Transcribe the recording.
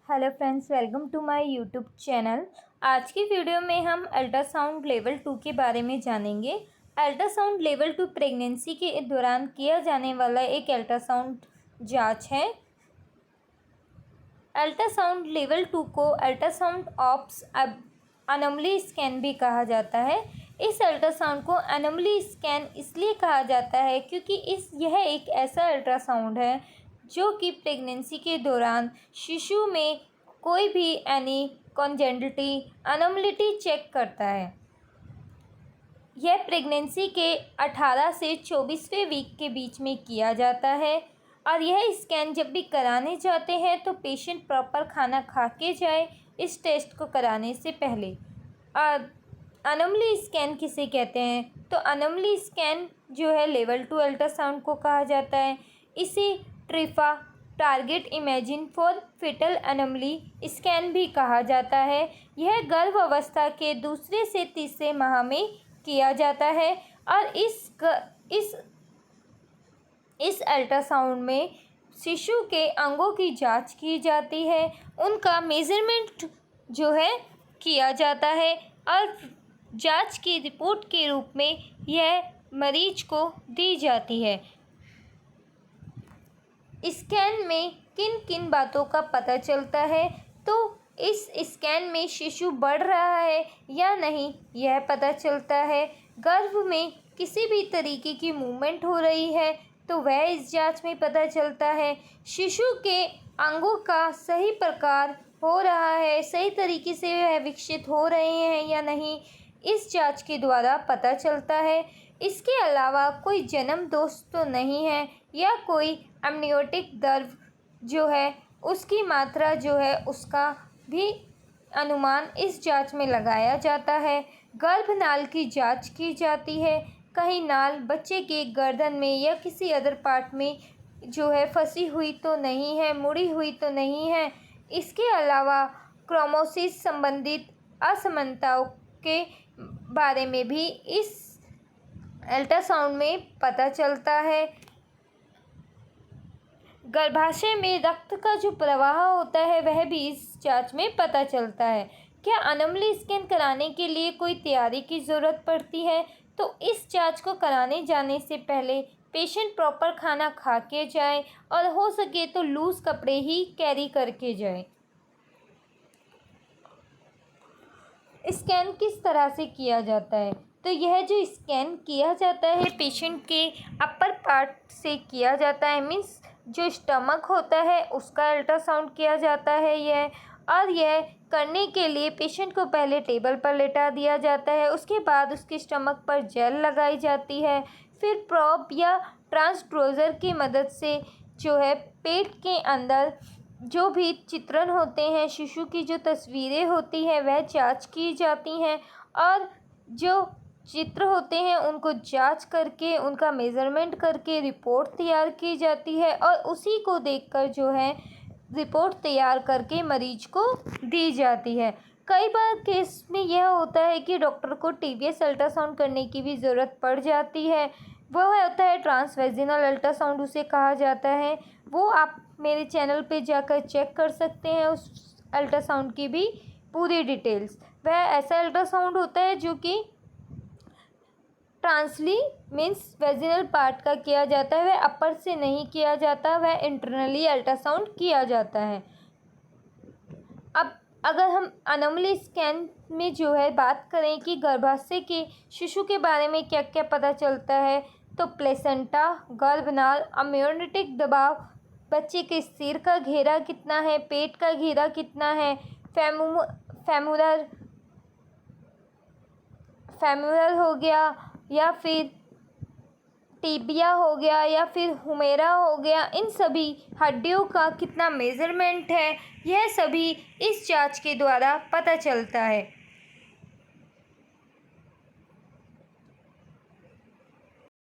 Hello friends, welcome to my YouTube channel. आज की video में हम अल्ट्रासाउंड लेवल 2 के बारे में जानेंगे। अल्ट्रासाउंड लेवल 2 प्रेगनेंसी के दौरान किया जाने वाला एक अल्ट्रासाउंड जांच है। अल्ट्रासाउंड लेवल 2 को अल्ट्रासाउंड ऑप्स अनोमली स्कैन भी कहा जाता है। इस अल्ट्रासाउंड को अनोमली स्कैन इसलिए कहा जाता है क्योंकि यह एक ऐसा अल्ट्रासाउंड है जो कि प्रेगनेंसी के दौरान शिशु में कोई भी एनी कॉन्जेनिटल अनोमलिटी चेक करता है। यह प्रेगनेंसी के 18 से 24वें वीक के बीच में किया जाता है और यह स्कैन जब भी कराने जाते हैं तो पेशेंट प्रॉपर खाना खा के जाए इस टेस्ट को कराने से पहले। अनोमली स्कैन किसे कहते हैं? तो अनोमली स्कैन जो है लेवल 2 अल्ट्रासाउंड को कहा जाता है। इसे TIFFA target imaging for fetal anomaly scan भी कहा जाता है। यह गर्भ अवस्था के दूसरे से तीसरे माह में किया जाता है और इस अल्ट्रासाउंड में शिशु के अंगों की जांच की जाती है, उनका मेजरमेंट जो है किया जाता है और जांच की रिपोर्ट के रूप में यह मरीज को दी जाती है। स्कैन में किन किन बातों का पता चलता है? तो इस स्कैन में शिशु बढ़ रहा है या नहीं यह पता चलता है। गर्भ में किसी भी तरीके की मूवमेंट हो रही है तो वह इस जांच में पता चलता है। शिशु के अंगों का सही प्रकार हो रहा है, सही तरीके से वह विकसित हो रहे हैं या नहीं, इस जांच के द्वारा पता चलता है। इसके अलावा कोई जन्म दोष तो नहीं है या कोई अमनियोटिक द्रव जो है उसकी मात्रा जो है उसका भी अनुमान इस जांच में लगाया जाता है। गर्भनाल की जांच की जाती है, कहीं नाल बच्चे के गर्दन में या किसी अदर पार्ट में जो है फंसी हुई तो नहीं है, मुड़ी हुई तो नहीं है। इसके अलावा क्रोमोसिस संबंधित असमानताओं के बारे में भी इस अल्ट्रासाउंड में पता चलता है। गर्भाशय में रक्त का जो प्रवाह होता है वह भी इस जांच में पता चलता है। क्या अनोमली स्कैन कराने के लिए कोई तैयारी की ज़रूरत पड़ती है? तो इस जांच को कराने जाने से पहले पेशेंट प्रॉपर खाना खा के जाए और हो सके तो लूज़ कपड़े ही कैरी करके जाए। स्कैन किस तरह से किया जाता है? तो यह जो स्कैन किया जाता है पेशेंट के अपर पार्ट से किया जाता है, मीन्स जो स्टमक होता है उसका अल्ट्रासाउंड किया जाता है यह करने के लिए पेशेंट को पहले टेबल पर लेटा दिया जाता है, उसके बाद उसके स्टमक पर जेल लगाई जाती है, फिर प्रोब या ट्रांसड्यूसर की मदद से जो है पेट के अंदर जो भी चित्रण होते हैं, शिशु की जो तस्वीरें होती हैं वह जांच की जाती हैं और जो चित्र होते हैं उनको जांच करके उनका मेज़रमेंट करके रिपोर्ट तैयार की जाती है और उसी को देखकर जो है रिपोर्ट तैयार करके मरीज को दी जाती है। कई बार केस में यह होता है कि डॉक्टर को टीवीएस अल्ट्रासाउंड करने की भी ज़रूरत पड़ जाती है। वह होता है ट्रांसवेजिनल अल्ट्रासाउंड उसे कहा जाता है। वो आप मेरे चैनल पे जाकर चेक कर सकते हैं उस अल्ट्रासाउंड की भी पूरी डिटेल्स। वह ऐसा अल्ट्रासाउंड होता है जो कि ट्रांसली मीन्स वेजिनल पार्ट का किया जाता है, वह अपर से नहीं किया जाता, वह इंटरनली अल्ट्रासाउंड किया जाता है। अब अगर हम अनोमली स्कैन में जो है बात करें कि गर्भाशय के शिशु के बारे में क्या क्या पता चलता है, तो प्लेसेंटा, गर्भनाल, अम्नियोटिक दबाव, बच्चे के सिर का घेरा कितना है, पेट का घेरा कितना है, फेमुरल हो गया या फिर टिबिया हो गया या फिर हुमेरा हो गया, इन सभी हड्डियों का कितना मेज़रमेंट है, यह सभी इस जांच के द्वारा पता चलता है।